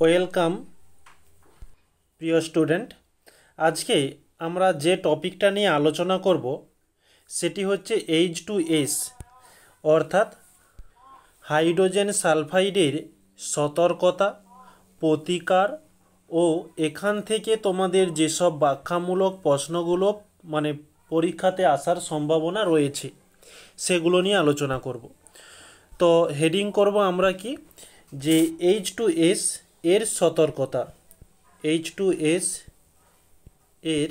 Welcome প্রিয় student. আজকে আমরা যে টপিকটা নিয়ে আলোচনা করব সেটি হচ্ছে H2S অর্থাৎ হাইড্রোজেন সালফাইডের সতর্কতা, প্রতিকার ও এখান থেকে তোমাদের যেসব ব্যাখ্যামূলক প্রশ্নগুলো পরীক্ষাতে আসার সম্ভাবনা রয়েছে সেগুলো নিয়ে আলোচনা করব। তো হেডিং করব আমরা কি, যে H2S এর সতর্কতা, H2S এর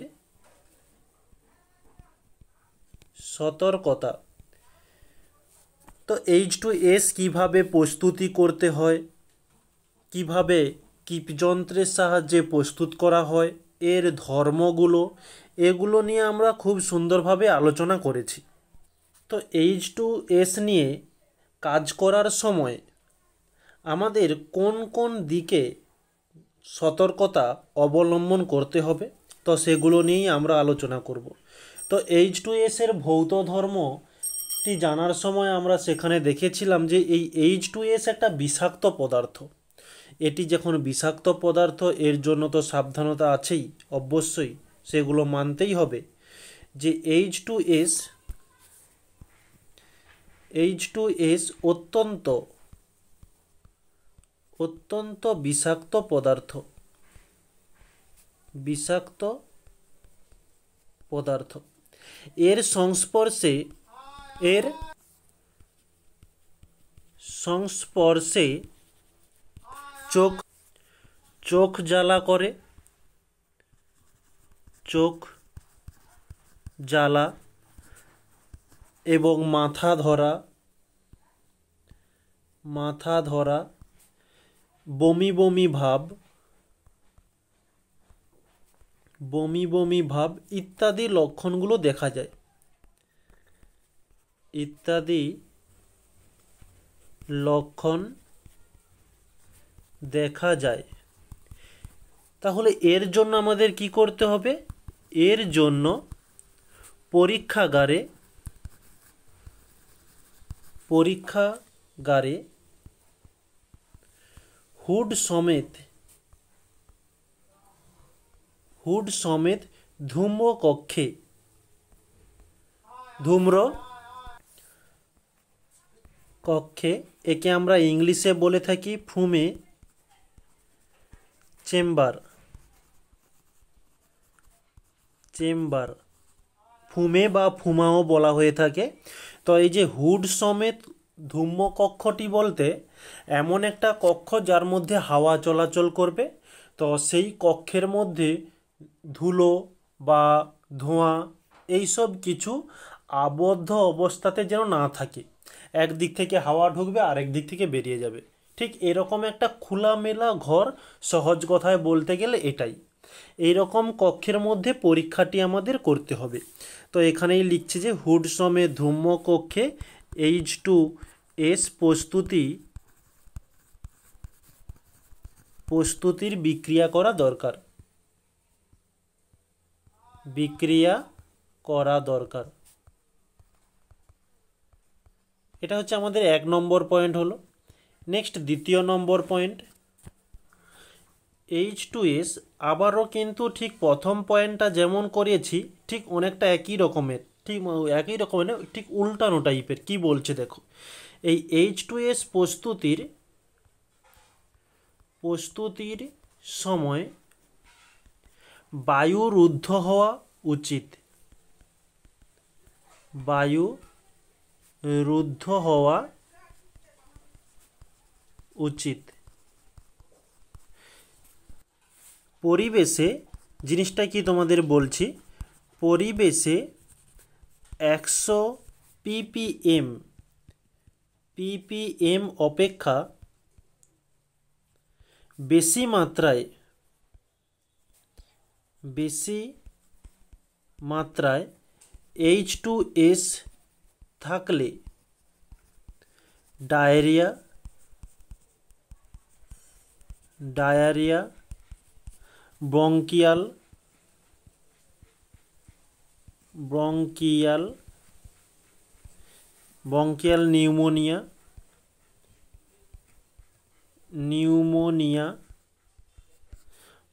সতর্কতা। তো H2S কিভাবে প্রস্তুতি করতে হয়, কিভাবে যন্ত্রের সাহায্যে প্রস্তুত করা হয়, এর ধর্মগুলো, এগুলো নিয়ে আমরা খুব সুন্দরভাবে আলোচনা করেছি। তো H2S নিয়ে কাজ করার সময় আমাদের কোন কোন দিকে সতর্কতা অবলম্বন করতে হবে, তো সেগুলো নিয়েই আমরা আলোচনা করব। তো H2S এর ভৌত ধর্মটি জানার সময় আমরা সেখানে দেখেছিলাম যে এই H2S একটা বিষাক্ত পদার্থ। এটি যখন বিষাক্ত পদার্থ, এর জন্য তো সাবধানতা আছেই, অবশ্যই সেগুলো মানতেই হবে। যে H2S অত্যন্ত বিষাক্ত পদার্থ। এর সংস্পর্শে চোখ জ্বালা করে, চোখ জ্বালা এবং মাথা ধরা, বমি বমি ভাব ইত্যাদি লক্ষণগুলো দেখা যায়। তাহলে এর জন্য আমাদের কি করতে হবে? এর জন্য পরীক্ষাগারে হুড সমেত ধূম্র কক্ষে, একে আমরা ইংলিশে বলে থাকি ফুমে চেম্বার, ফুমে বা ফুমাও বলা হয়ে থাকে। তো এই যে হুড সমেত ধূম্র কক্ষটি বলতে এমন একটা কক্ষ যার মধ্যে হাওয়া চলাচল করবে। তো সেই কক্ষের মধ্যে ধুলো বা ধোঁয়া এইসব কিছু আবদ্ধ অবস্থাতে যেন না থাকে। একদিক থেকে হাওয়া ঢুকবে, আরেক দিক থেকে বেরিয়ে যাবে, ঠিক এরকম একটা খোলামেলা ঘর, সহজ কথায় বলতে গেলে এটাই। এইরকম কক্ষের মধ্যে পরীক্ষাটি আমাদের করতে হবে। তো এখানেই লিখছে যে হুড সমেত ধূম্র কক্ষে H2S প্রস্তুতির বিক্রিয়া করা দরকার। এটা হচ্ছে আমাদের 1 নম্বর পয়েন্ট হলো। নেক্সট 2 নম্বর পয়েন্ট, H2S আবারও কিন্তু ঠিক প্রথম পয়েন্টটা যেমন করেছি ঠিক অনেকটা একই রকমের, ঠিক উল্টানো টাইপের। কি বলছে দেখো, এই H2S প্রস্তুতির সময় বায়ু রুদ্ধ হওয়া উচিত। পরিবেশে, জিনিসটা কি তোমাদের বলছি, পরিবেশে 100 ppm অপেক্ষা বেশি মাত্রায় H2S থাকলে ডায়রিয়া, ব্রঙ্কিয়াল নিউমোনিয়া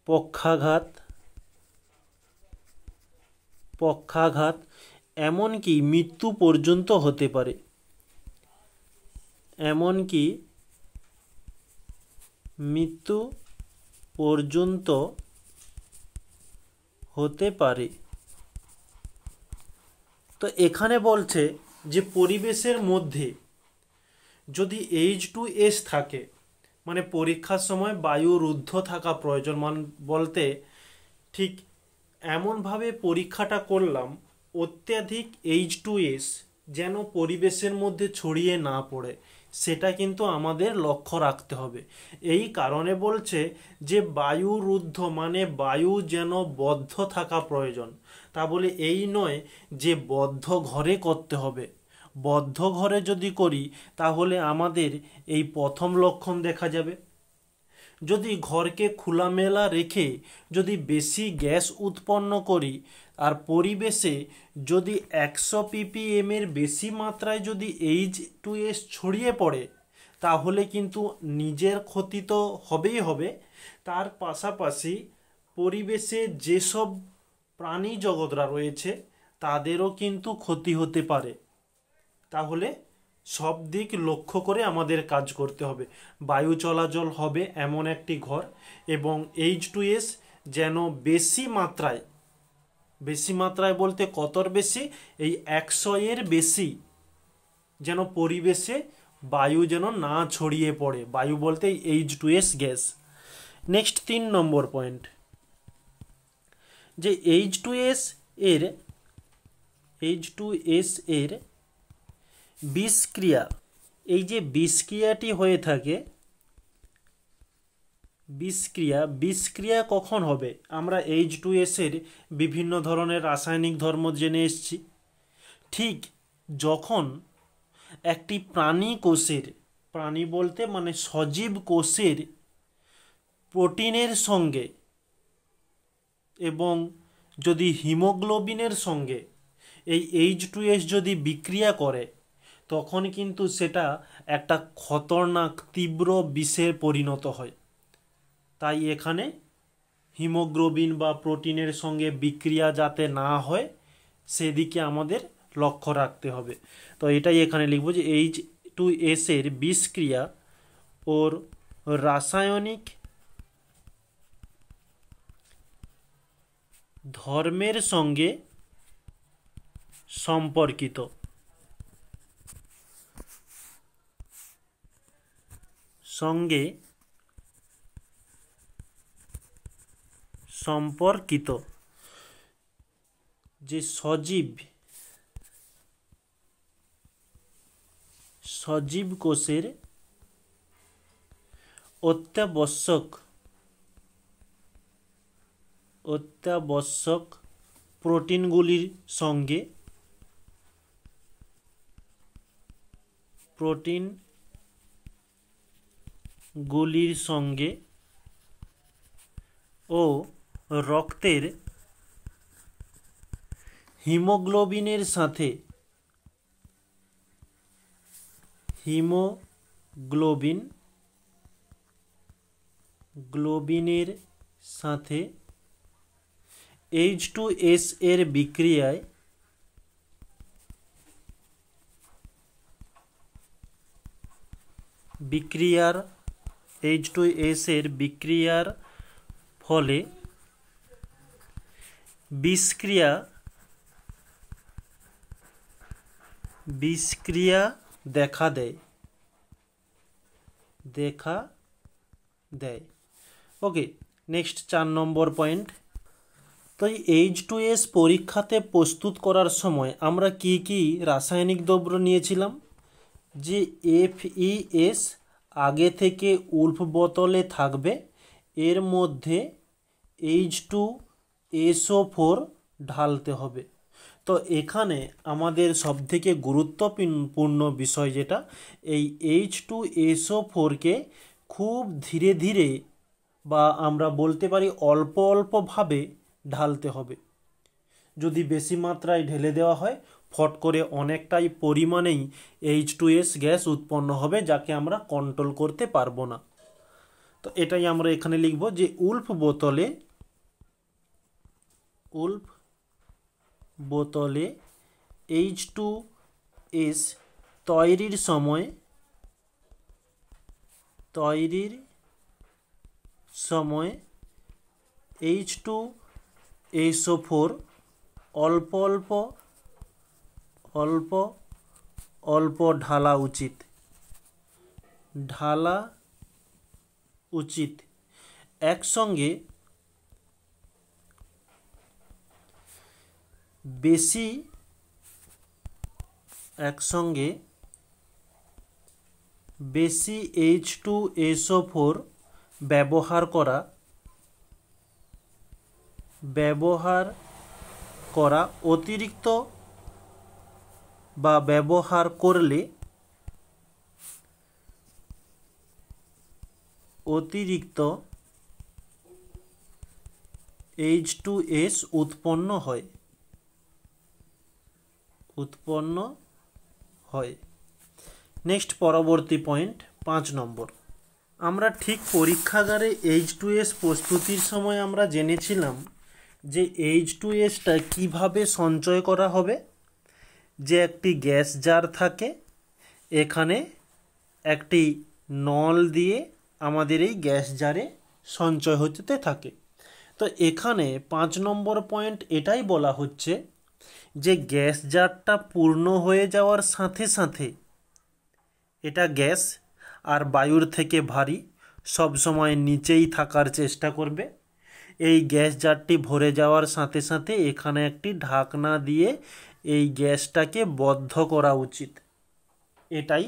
পক্ষাঘাত পক্ষাঘাত এমনকি মৃত্যু পর্যন্ত হতে পারে, এমনকি মৃত্যু পর্যন্ত হতে পারে। তো এখানে বলছে যে পরিবেশের মধ্যে যদি H2S থাকে, মানে পরীক্ষার সময় বায়ু রুদ্ধ থাকা প্রয়োজন, বলতে ঠিক এমনভাবে পরীক্ষাটা করলাম অত্যাধিক H2S যেন পরিবেশের মধ্যে ছড়িয়ে না পড়ে, সেটা কিন্তু আমাদের লক্ষ্য রাখতে হবে। এই কারণে বলছে যে বায়ু রুদ্ধ মানে বায়ু যেন বদ্ধ থাকা প্রয়োজন। তা বলে এই নয় যে বদ্ধ ঘরে করতে হবে। বদ্ধ ঘরে যদি করি তাহলে আমাদের এই প্রথম লক্ষণ দেখা যাবে। যদি ঘরকে খোলামেলা রেখে যদি বেশি গ্যাস উৎপন্ন করি আর পরিবেশে যদি 100 ppm এর বেশি মাত্রায় যদি H2S ছড়িয়ে পড়ে তাহলে কিন্তু নিজের ক্ষতি তো হবেই হবে, তার পাশাপাশি পরিবেশে যেসব প্রাণী জগৎরা রয়েছে তাদেরও কিন্তু ক্ষতি হতে পারে। তাহলে সব দিক লক্ষ্য করে আমাদের কাজ করতে হবে। বায়ু চলাচল হবে এমন একটি ঘর এবং H2S যেন বেশি মাত্রায় বলতে কতর বেশি, এই 100 এর বেশি যেন পরিবেশে বায়ু যেন না ছড়িয়ে পড়ে, বায়ু বলতে H2S গ্যাস। নেক্সট 3 নম্বর পয়েন্ট, যে H2S এর বিষক্রিয়া, এই যে বিষক্রিয়াটি হয়ে থাকে, বিষক্রিয়া কখন হবে? আমরা H2S এর বিভিন্ন ধরনের রাসায়নিক ধর্ম জেনে এসেছি। ঠিক যখন একটি প্রাণী কোষের, প্রাণী বলতে মানে সজীব কোষের প্রোটিনের সঙ্গে এবং যদি হিমোগ্লোবিনের সঙ্গে এই H2S যদি বিক্রিয়া করে তখন কিন্তু সেটা একটা খতরনাক তীব্র বিষে পরিণত হয়। তাই এখানে হিমোগ্লোবিন বা প্রোটিনের সঙ্গে বিক্রিয়া যাতে না হয় সেদিকে আমাদের লক্ষ্য রাখতে হবে। তো এটাই এখানে লিখব যে H2S এর বিষক্রিয়া ওর রাসায়নিক ধর্মের সঙ্গে সম্পর্কিত। যে সজীব কোষের অত্যাবশ্যক প্রোটিনগুলির সঙ্গে ও রক্তের হিমোগ্লোবিনের সাথে H2S এর H2S এর বিক্রিয়ার ফলে বিষক্রিয়া দেখা দেয়। ওকে, নেক্সট 4 নম্বর পয়েন্ট। তো এই H2S পরীক্ষাতে প্রস্তুত করার সময় আমরা কি কি রাসায়নিক দ্রব্য নিয়েছিলাম? যে FES আগে থেকে উল্ফ বোতলে থাকবে, এর মধ্যে H2SO4 ঢালতে হবে। তো এখানে আমাদের সবথেকে গুরুত্বপূর্ণ বিষয় যেটা, এই H2SO4কে খুব ধীরে ধীরে বা আমরা বলতে পারি অল্প অল্পভাবে ঢালতে হবে। যদি বেশি মাত্রায় ঢেলে দেওয়া হয় ফট করে অনেকটাই পরিমাণেই H2S গ্যাস উৎপন্ন হবে, যাকে আমরা কন্ট্রোল করতে পারবো না। তো এটাই আমরা এখানে লিখব যে উল্ফ বোতলে H2S তৈরির সময় H2SO4 অল্প অল্প ঢালা উচিত একসঙ্গে বেশি H2SO4 ব্যবহার করা অতিরিক্ত বা ব্যবহার করলে অতিরিক্ত H2S উৎপন্ন হয়। নেক্সট পরবর্তী পয়েন্ট 5 নম্বর। আমরা ঠিক পরীক্ষাগারে H2S প্রস্তুতির সময় আমরা জেনেছিলাম যে H2Sটা কিভাবে সঞ্চয় করা হবে। যে একটি গ্যাস জার থাকে, এখানে একটি নল দিয়ে আমাদের এই গ্যাস জারে সঞ্চয় হতে থাকে। তো এখানে 5 নম্বর পয়েন্ট এটাই বলা হচ্ছে যে গ্যাস জারটা পূর্ণ হয়ে যাওয়ার সাথে সাথে এটা গ্যাস আর বায়ুর থেকে ভারী, সব সময় নিচেই থাকার চেষ্টা করবে। এই গ্যাস জারটি ভরে যাওয়ার সাথে সাথে এখানে একটি ঢাকনা দিয়ে এই গ্যাসটাকে বদ্ধ করা উচিত। এটাই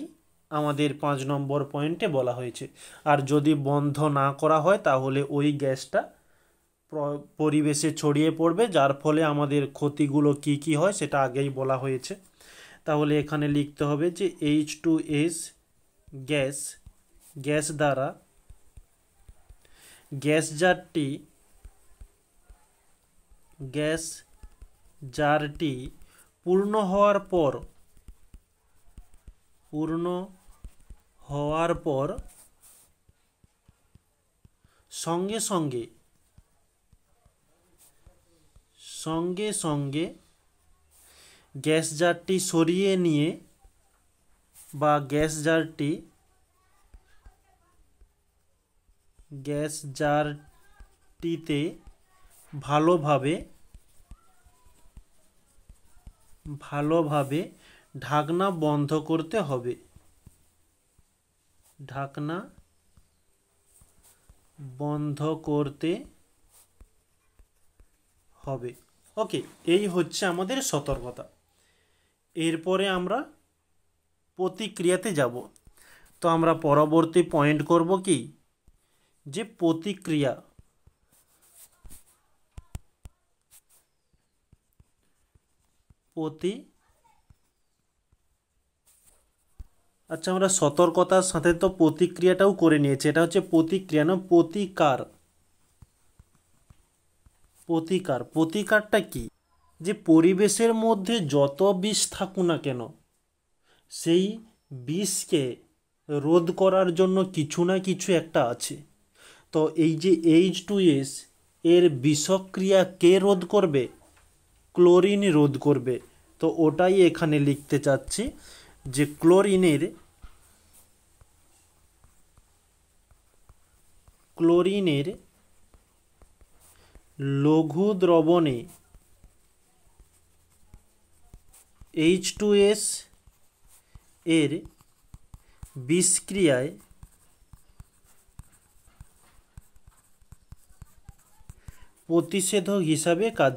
আমাদের 5 নম্বর পয়েন্টে বলা হয়েছে। আর যদি বন্ধ না করা হয় তাহলে ওই গ্যাসটা পরিবেশে ছড়িয়ে পড়বে, যার ফলে আমাদের ক্ষতিগুলো কি হয় সেটা আগেই বলা হয়েছে। তাহলে এখানে লিখতে হবে যে H2S গ্যাস দ্বারা গ্যাস জারটি পূর্ণ হওয়ার পর সঙ্গে সঙ্গে গ্যাস জারটি সরিয়ে নিয়ে বা গ্যাস জারটিতে ভালোভাবে ঢাকনা বন্ধ করতে হবে। ওকে, এই হচ্ছে আমাদের সতর্কতা। এরপরে আমরা প্রতিক্রিয়াতে যাব। তো আমরা পরবর্তী পয়েন্ট করব কি, যে প্রতিক্রিয়া। আচ্ছা, আমরা সতর্কতার সাথে তো প্রতিক্রিয়াটাও করে নিয়েছি। এটা হচ্ছে প্রতিক্রিয়া না প্রতিকারটা কি, যে পরিবেশের মধ্যে যত বিষ থাকুক না কেন সেই বিষকে রোধ করার জন্য কিছু না কিছু একটা আছে। তো এই যে H2S এর বিষক্রিয়া কে রোধ করবে? ক্লোরিন রোধ করবে। তো ওটাই এখানে লিখতে চাচ্ছি যে ক্লোরিনের লঘু দ্রবণে H2S এর বিষক্রিয়ায় প্রতিষেধক হিসাবে কাজ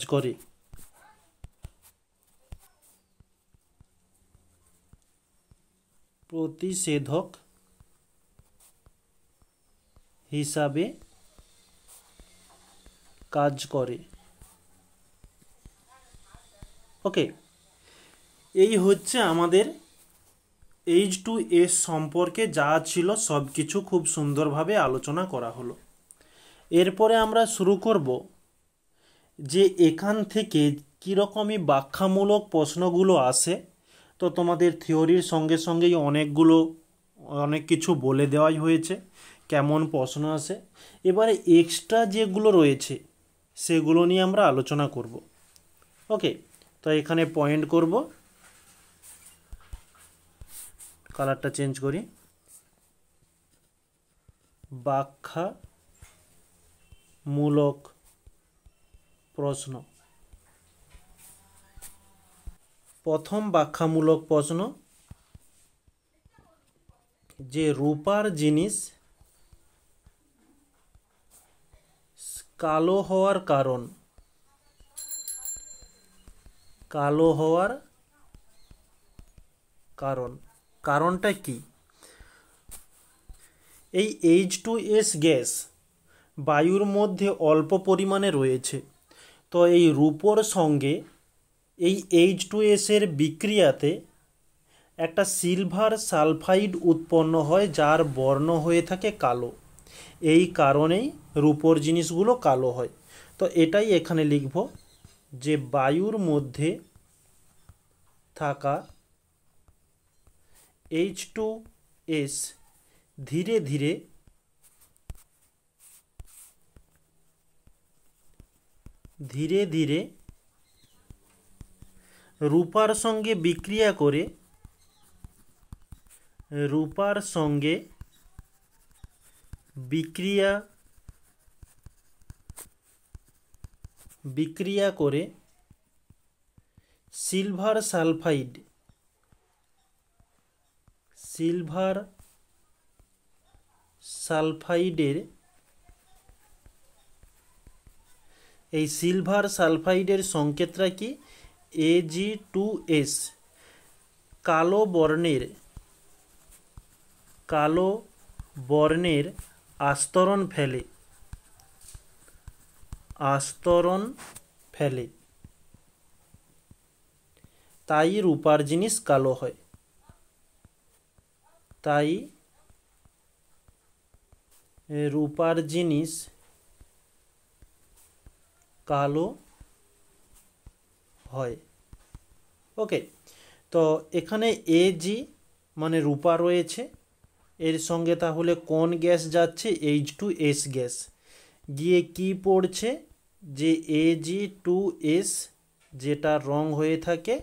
করে। ওকে, এই হচ্ছে আমাদের H2S সম্পর্কে যা ছিল সব কিছু খুব সুন্দরভাবে আলোচনা করা হলো। এরপরে আমরা শুরু করব যে এখান থেকে কীরকমই ব্যাখ্যামূলক প্রশ্নগুলো আসে। তো তোমাদের থিওরির সঙ্গে সঙ্গেই অনেক কিছু বলে দেওয়াই হয়েছে, কেমন প্রশ্ন আসে। এবারে এক্সট্রা যেগুলো রয়েছে সেগুলো নিয়ে আমরা আলোচনা করব। ওকে, তো এখানে পয়েন্ট করব, কালারটা চেঞ্জ করি। ব্যাখ্যামূলক প্রশ্ন। প্রথম ব্যাখ্যামূলক প্রশ্ন, যে রূপার জিনিস কালো হওয়ার কারণ। কালো হওয়ার কারণটা কি? এই H2S গ্যাস বায়ুর মধ্যে অল্প পরিমাণে রয়েছে। তো এই রূপোর সঙ্গে এই H2S এর বিক্রিয়াতে একটা সিলভার সালফাইড উৎপন্ন হয়, যার বর্ণ হয়ে থাকে কালো। এই কারণেই রূপোর জিনিসগুলো কালো হয়। তো এটাই এখানে লিখব, যে বায়ুর মধ্যে থাকা H2S ধীরে ধীরে রূপার সঙ্গে বিক্রিয়া করে সিলভার সালফাইডের সংকেতটা কি? Ag2S কালো বর্ণের আস্তরণ ফেলে, তাই রূপার জিনিস কালো হয়। ওকে, তো এখানে Ag মানে রূপা রয়েছে, এর সঙ্গে তাহলে কোন গ্যাস যাচ্ছে? H2S গ্যাস গিয়ে কি পড়ছে? যে Ag2S, যেটা রং হয়ে থাকে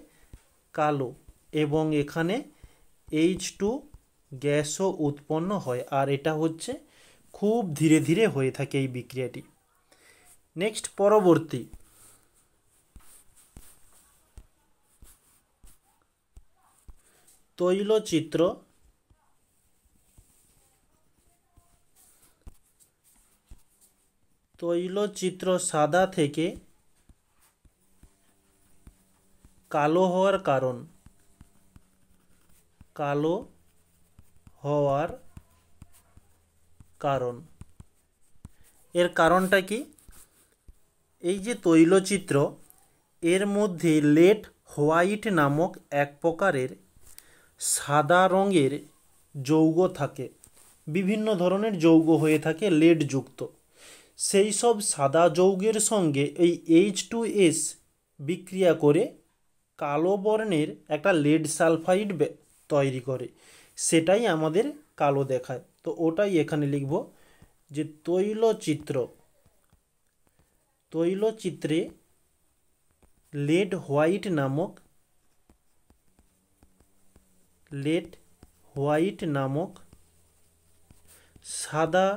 কালো, এবং এখানে H2 গ্যাসও উৎপন্ন হয়। আর এটা হচ্ছে খুব ধীরে ধীরে হয়ে থাকে এই বিক্রিয়াটি। নেক্সট, পরবর্তী, তৈলচিত্র সাদা থেকে কালো হওয়ার কারণ। এর কারণটা কি? এই যে তৈলচিত্র, এর মধ্যে লেড হোয়াইট নামক এক প্রকারের সাদা রঙের যৌগ থাকে। বিভিন্ন ধরনের যৌগ হয়ে থাকে লেড যুক্ত। সেই সব সাদা যৌগের সঙ্গে এই H2S বিক্রিয়া করে কালো বর্ণের একটা লেড সালফাইড তৈরি করে, সেটাই আমাদের কালো দেখায়। তো ওটাই এখানে লিখব, যে তৈলচিত্রে লেড হোয়াইট নামক সাদা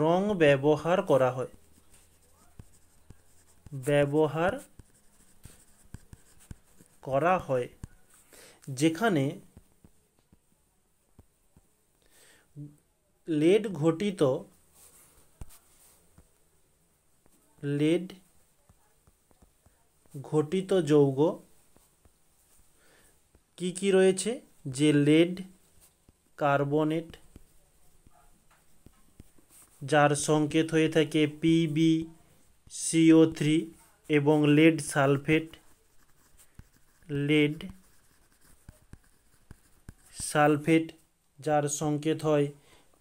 রং ব্যবহার করা হয়, যেখানে লেড ঘটিত যৌগ কি কি রয়েছে? যে লেড কার্বনেট, যার সংকেত হয়ে থাকে PbCO3, এবং লেড সালফেট, যার সংকেত হয়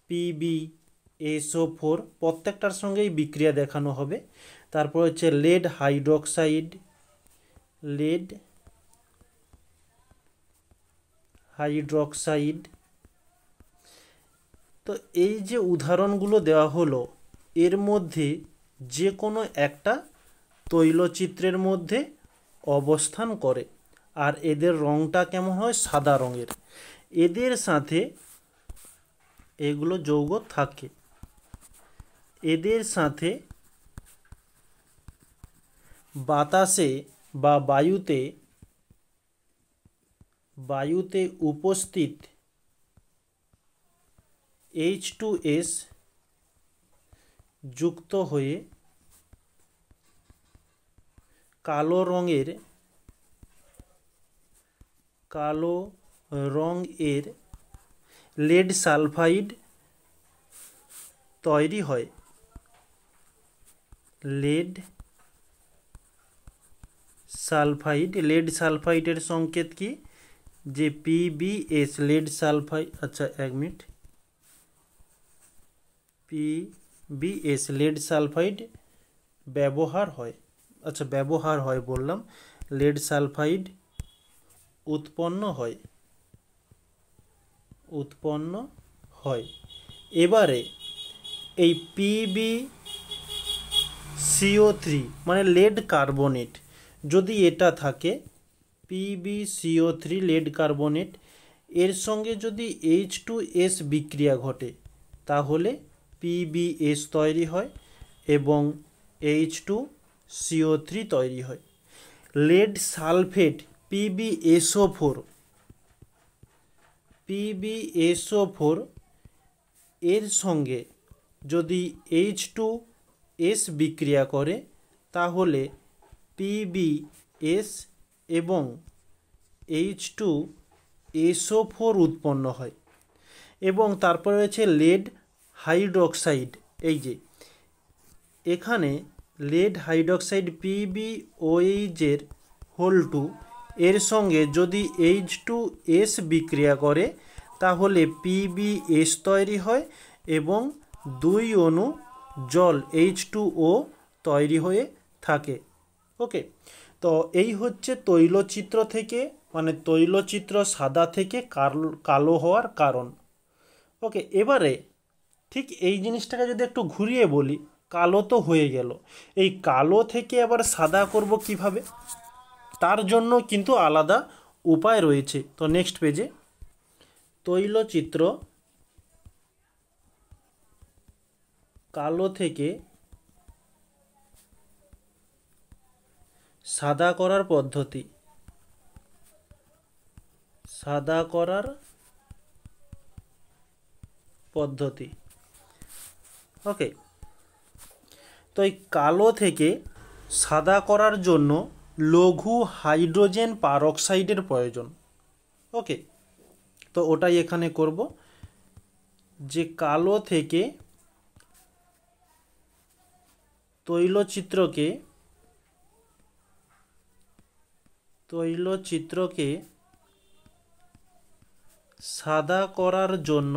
PbSO4। প্রত্যেকটার সঙ্গেই বিক্রিয়া দেখানো হবে। তারপর হচ্ছে লেড হাইড্রক্সাইড, তো এই যে উদাহরণগুলো দেওয়া হলো এর মধ্যে যে কোনো একটা তৈলচিত্রের মধ্যে অবস্থান করে, আর এদের রঙটা কেমন হয়? সাদা রঙের। এদের সাথে এগুলো যৌগ থাকে, এদের সাথে বাতাসে বা বায়ুতে উপস্থিত H2S যুক্ত হয়ে কালো রঙের লেড সালফাইড তৈরি হয়। লেড সালফাইডের সংকেত কি? যে PbS, লেড সালফাইড। আচ্ছা, এক মিনিট। PbS লেড সালফাইড ব্যবহার হয়। আচ্ছা, ব্যবহার হয় বললাম, লেড সালফাইড উৎপন্ন হয়। এবারে এই PbCO3 মানে লেড কার্বনেট, যদি এটা থাকে PbCO3 লেড কার্বনেট, এর সঙ্গে যদি H2S বিক্রিয়া ঘটে তাহলে PbS তৈরি হয় এবং H2CO3 তৈরি হয়। লেড সালফেট PbSO4 এর সঙ্গে যদি H2S বিক্রিয়া করে তাহলে PbS এবং H2SO4 উৎপন্ন হয়। এবং তারপরে রয়েছে লেড হাইড্রোক্সাইড। এই যে এখানে লেড হাইড্রোক্সাইড PbOH এর সঙ্গে যদি H2S বিক্রিয়া করে তাহলে PbS তৈরি হয় এবং 2 অণু জল H2O তৈরি হয়ে থাকে। ওকে, তো এই হচ্ছে তৈলচিত্র থেকে, মানে তৈলচিত্র সাদা থেকে কালো হওয়ার কারণ। ওকে, এবারে ঠিক এই জিনিসটাকে যদি একটু ঘুরিয়ে বলি, কালো তো হয়ে গেল, এই কালো থেকে আবার সাদা করব কিভাবে? তার জন্য কিন্তু আলাদা উপায় রয়েছে। তো নেক্সট পেজে তৈলচিত্র কালো থেকে সাদা করার পদ্ধতি। ওকে, তো এই কালো থেকে সাদা করার জন্য লঘু হাইড্রোজেন পারক্সাইডের প্রয়োজন। ওকে, তো ওটাই এখানে করব, যে কালো থেকে তৈলচিত্রকে সাদা করার জন্য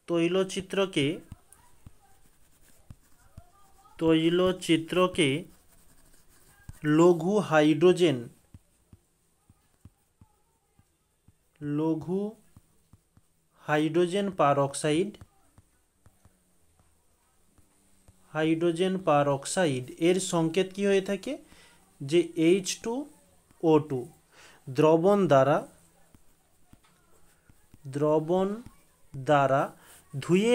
তৈলচিত্রকে লঘু হাইড্রোজেন পারক্সাইড এর সংকেত কি হয়ে থাকে? যে H2O2 দ্রবণ দ্বারা ধুয়ে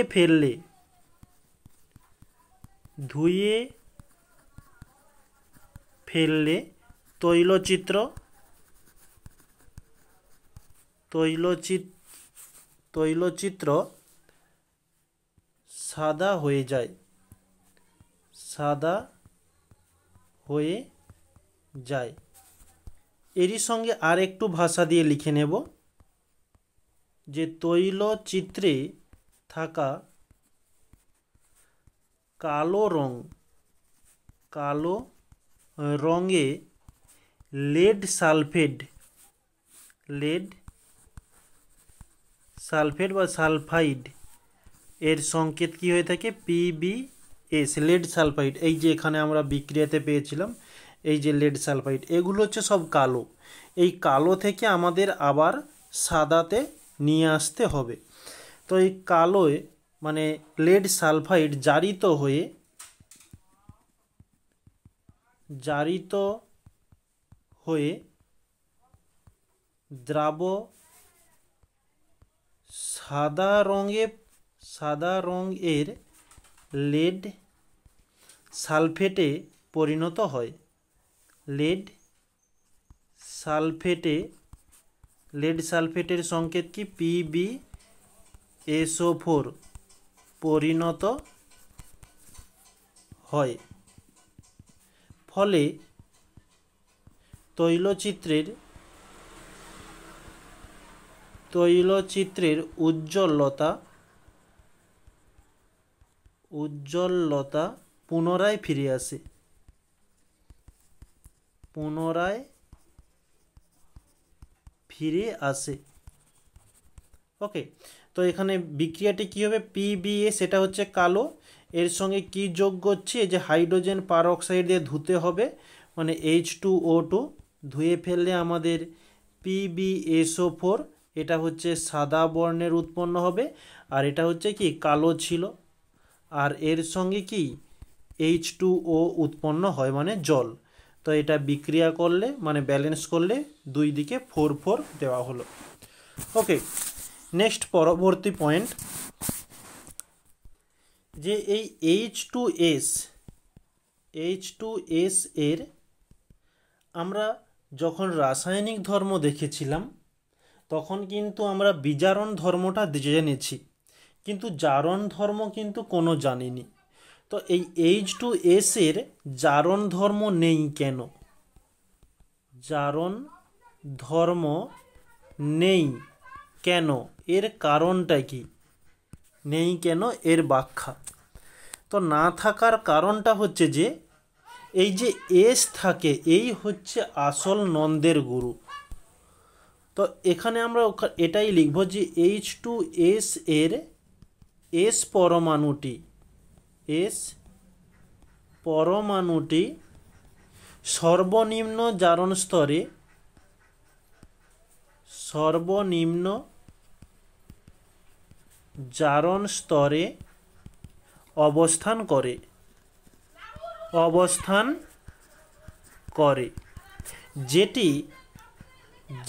ফেললে তৈলচিত্র সাদা হয়ে যায়। এরই সঙ্গে আর একটু ভাষা দিয়ে লিখে নেব, যে তৈলচিত্রে থাকা কালো রঙে লেড সালফেট বা সালফাইড এর সংকেত কি হয়ে থাকে? PbS lead sulphide. এই যে এখানে আমরা বিক্রিয়াতে পেয়েছিলাম এই যে লেড সালফাইড, এগুলো হচ্ছে সব কালো। এই কালো থেকে আমাদের আবার সাদাতে নিয়ে আসতে হবে। তো এই কালোয় মানে লেড সালফাইড জারিত হয়ে দ্রাব সাদা রঙের লেড সালফেটে পরিণত হয়। লেড সালফেটের সংকেত কি? PbSO4 পরিণত হয়। ফলে তৈলচিত্রের উজ্জ্বলতা পুনরায় ফিরে আসে। ওকে, তো এখানে বিক্রিয়াটি কী হবে? PbA সেটা হচ্ছে কালো, এর সঙ্গে কি যোগ করছি? এই যে হাইড্রোজেন পারঅক্সাইড দিয়ে ধুতে হবে, মানে H2O2 ধুয়ে ফেললে আমাদের PbSO4 এটা হচ্ছে সাদা বর্ণের উৎপন্ন হবে, আর এটা হচ্ছে কি কালো ছিল, আর এর সঙ্গে কি H2O উৎপন্ন হয় মানে জল। তো এটা বিক্রিয়া করলে মানে ব্যালেন্স করলে দুই দিকে 4 দেওয়া হলো। ওকে, নেক্সট পরবর্তী পয়েন্ট, যে এই H2S এর আমরা যখন রাসায়নিক ধর্ম দেখেছিলাম তখন কিন্তু আমরা বিজারণ ধর্মটা জেনেছি, কিন্তু জারণ ধর্ম কিন্তু কোনো জানিনি। তো এই H2S এর জারণ ধর্ম নেই কেন? জারণ ধর্ম নেই কেন, এর কারণটা কি? নেই কেন এর ব্যাখ্যা। তো না থাকার কারণটা হচ্ছে যে এই যে এস থাকে, এই হচ্ছে আসল নন্দের গুরু। তো এখানে আমরা এটাই লিখব যে H2S এর এস পরমাণুটি সর্বনিম্ন জারণ স্তরে অবস্থান করে,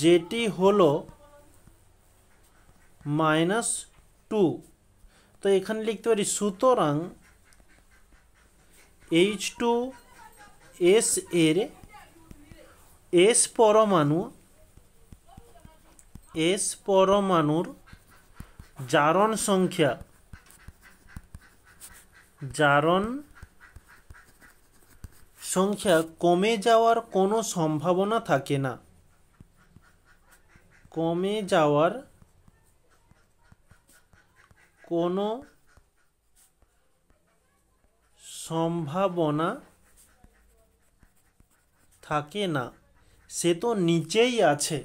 যেটি হলো -2। তো এখানে লিখতে পারি সুতরাং H2S এর এস পরমাণুর জারণ সংখ্যা কমে যাওয়ার কোনো সম্ভাবনা থাকে না। কমে যাওয়ার কোনো সম্ভাবনা থাকে না, সে তো নিচেই আছে।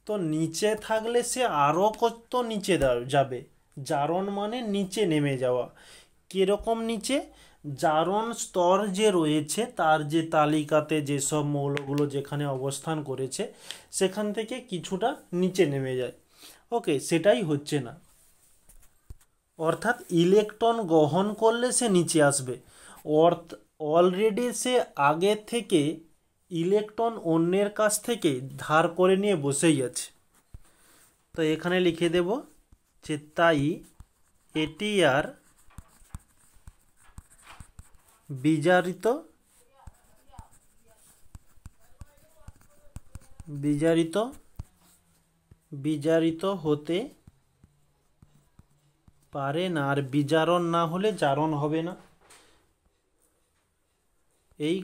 তো নিচে থাকলে সে আরও কত নিচে যাবে। জারণ মানে নিচে নেমে যাওয়া। কীরকম নিচে? জারণ স্তর যে রয়েছে তার যে তালিকাতে যেসব মৌলগুলো যেখানে অবস্থান করেছে সেখান থেকে কিছুটা নিচে নেমে যায়। ওকে, সেটাই হচ্ছে না, অর্থাৎ ইলেকট্রন গ্রহণ করলে সে নিচে আসবে। অলরেডি সে আগে থেকে ইলেকট্রন অন্যের কাছ থেকে ধার করে নিয়ে বসেই আছে। তো এখানে লিখে দেব যে তাই এটি আর বিজারিত হতে পারে না, আর বিজারণ না হলে জারণ হবে না। এই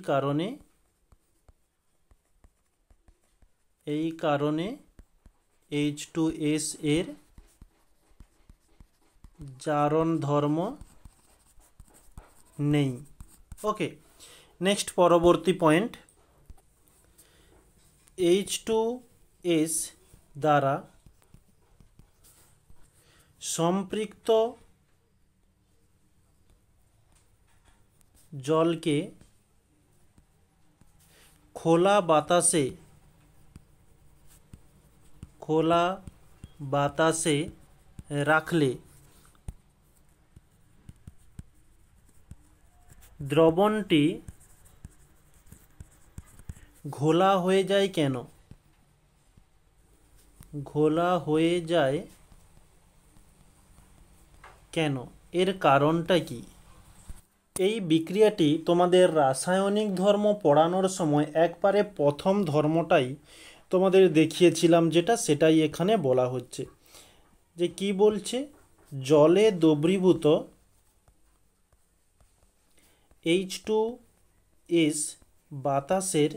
কারণে H2S এর জারণ ধর্ম নেই। ওকে, নেক্সট পরবর্তী পয়েন্ট, H2S দ্বারা সম্পৃক্ত জলকে খোলা খোলা বাতাসে রাখলে দ্রবণটি ঘোলা হয়ে যায় কেন? ঘোলা হয়ে যায় কেন? এর কারণটা কি? এই বিক্রিয়াটি তোমাদের রাসায়নিক ধর্ম পড়ানোর সময় একবারে প্রথম ধর্মটাই তোমাদের দেখিয়েছিলাম, সেটাই এখানে বলা হচ্ছে। যে কি বলছে? জলে দ্রবীভূত H2S বাতাসের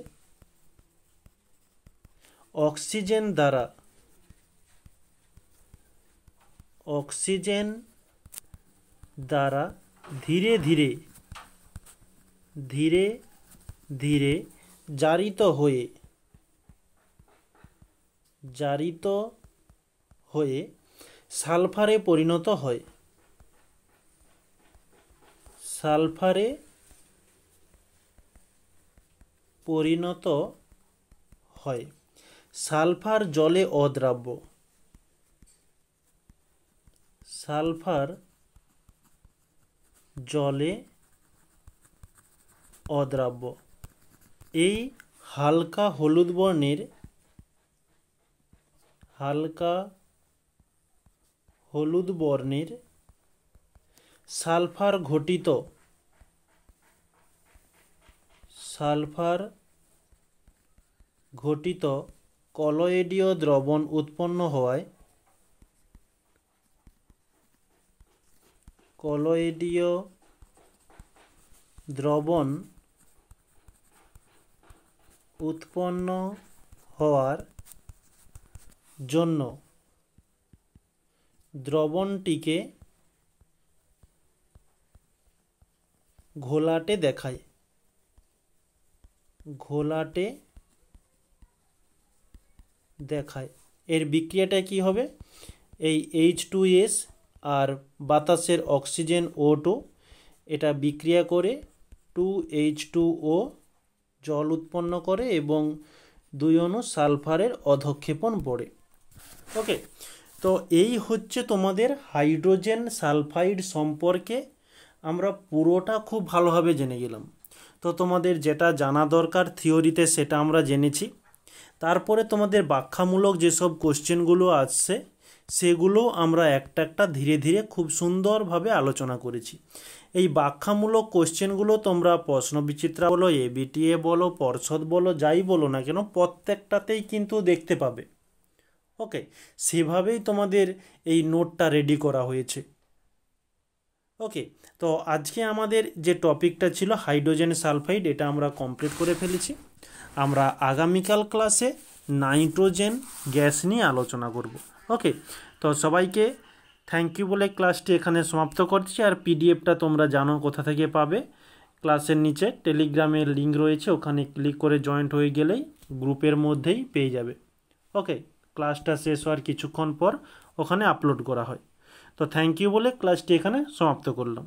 অক্সিজেন দ্বারা ধীরে ধীরে জারিত হয়ে সালফারে পরিণত হয়। সালফার জলে অদ্রাব্য। এই হালকা হলুদ বর্ণের সালফার ঘটিত কলয়েডীয় দ্রবণ উৎপন্ন হওয়ায় জন্য দ্রবণটিকে ঘোলাটে দেখায়। এর বিক্রিয়াটা কি হবে? এই H2S আর বাতাসের অক্সিজেন O2 এটা বিক্রিয়া করে 2H2O জল উৎপন্ন করে এবং 2 অণু সালফারের অধঃক্ষেপণ পড়ে। ওকে, তো এই হচ্ছে তোমাদের হাইড্রোজেন সালফাইড সম্পর্কে আমরা পুরোটা খুব ভালোভাবে জেনে গেলাম। তো তোমাদের যেটা জানা দরকার থিওরিতে সেটা আমরা জেনেছি। তারপরে তোমাদের ব্যাখ্যামূলক যেসব কোশ্চেনগুলো আসছে সেগুলো আমরা একটা ধীরে ধীরে খুব সুন্দরভাবে আলোচনা করেছি। এই ব্যাখ্যামূলক কোশ্চেনগুলো তোমরা প্রশ্নবিচিত্রা বলো, ABTA বলো, পর্ষদ বলো, যাই বলো না কেন প্রত্যেকটাতেই কিন্তু দেখতে পাবে। ওকে, সেভাবেই তোমাদের এই নোটটা রেডি করা হয়েছে। ওকে, তো আজকে আমাদের যে টপিকটা ছিল হাইড্রোজেন সালফাইড, এটা আমরা কমপ্লিট করে ফেলেছি। আমরা আগামীকাল ক্লাসে নাইট্রোজেন গ্যাস নিয়ে আলোচনা করব। ওকে, তো সবাইকে থ্যাংক ইউ বলে ক্লাসটি এখানে সমাপ্ত করছি। আর পিডিএফটা তোমরা জানো কোথা থেকে পাবে, ক্লাসের নিচে টেলিগ্রামের লিঙ্ক রয়েছে, ওখানে ক্লিক করে জয়েন্ট হয়ে গেলেই গ্রুপের মধ্যেই পেয়ে যাবে। ওকে, ক্লাসটা শেষ হওয়ার কিছুক্ষণ পর ওখানে আপলোড করা হয়। তো থ্যাংক ইউ বলে ক্লাসটি এখানে সমাপ্ত করলাম।